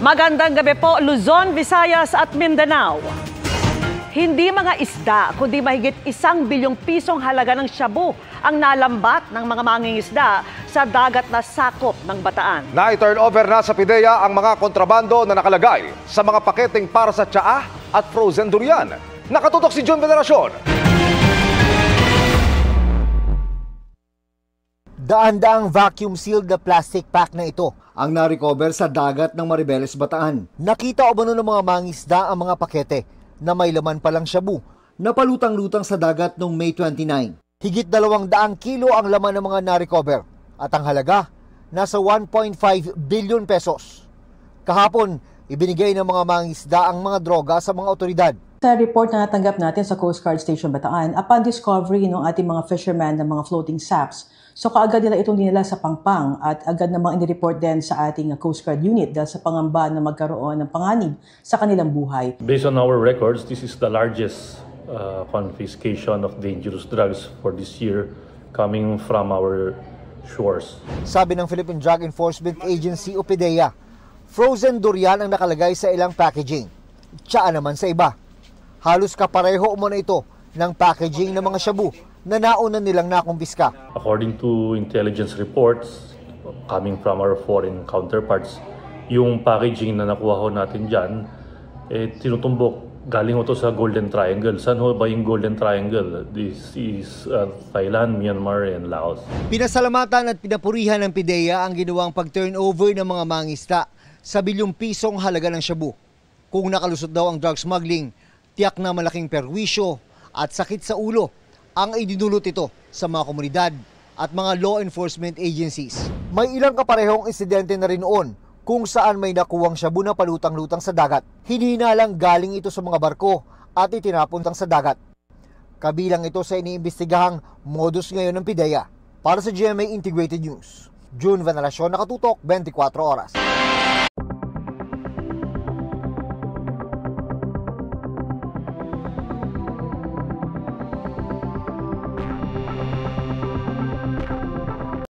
Magandang gabi po, Luzon, Visayas at Mindanao. Hindi mga isda, kundi mahigit 1 bilyong pisong halaga ng shabu ang nalambat ng mga mangingisda sa dagat na sakop ng Bataan. Na-turn over na sa PIDEA ang mga kontrabando na nakalagay sa mga paketeng para sa tsaa at frozen durian. Nakatutok si John Veneracion. Daan-daang vacuum-sealed na plastic pack na ito ang na-recover sa dagat ng Maribeles, Bataan. Nakita o ba ng mga mangisda ang mga pakete na may laman palang shabu na palutang-lutang sa dagat noong May 29. Higit 200 kilo ang laman ng mga na-recover at ang halaga nasa 1.5 billion pesos. Kahapon, ibinigay ng mga mangisda ang mga droga sa mga otoridad. Sa report na natanggap natin sa Coast Guard Station Bataan, upon discovery ng ating mga fishermen ng mga floating saps, so kaagad nila itong dinala sa Pangpang at agad namang inireport din sa ating Coast Guard unit dahil sa pangamba na magkaroon ng panganib sa kanilang buhay. Based on our records, this is the largest confiscation of dangerous drugs for this year coming from our shores. Sabi ng Philippine Drug Enforcement Agency o PIDEA, frozen durian ang nakalagay sa ilang packaging. Tsaa naman sa iba. Halos kapareho umano ito ng packaging ng mga shabu na nauna nilang nakumpiska. According to intelligence reports coming from our foreign counterparts, yung packaging na nakuha ho natin dyan, tinutumbok galing ito sa Golden Triangle. Saan ho ba yung Golden Triangle? This is Thailand, Myanmar, and Laos. Pinasalamatan at pinapurihan ng PIDEA ang ginawang pag-turnover ng mga mangisda sa bilyong pisong halaga ng shabu. Kung nakalusot daw ang drug smuggling, tiyak na malaking perwisyo at sakit sa ulo ang idinulot ito sa mga komunidad at mga law enforcement agencies. May ilang kaparehong insidente na rin noon kung saan may nakuwang shabu na palutang-lutang sa dagat. Hinihinalang galing ito sa mga barko at itinapuntang sa dagat. Kabilang ito sa iniimbestigahang modus ngayon ng PIDEA. Para sa GMA Integrated News, June Veneracion, nakatutok 24 oras.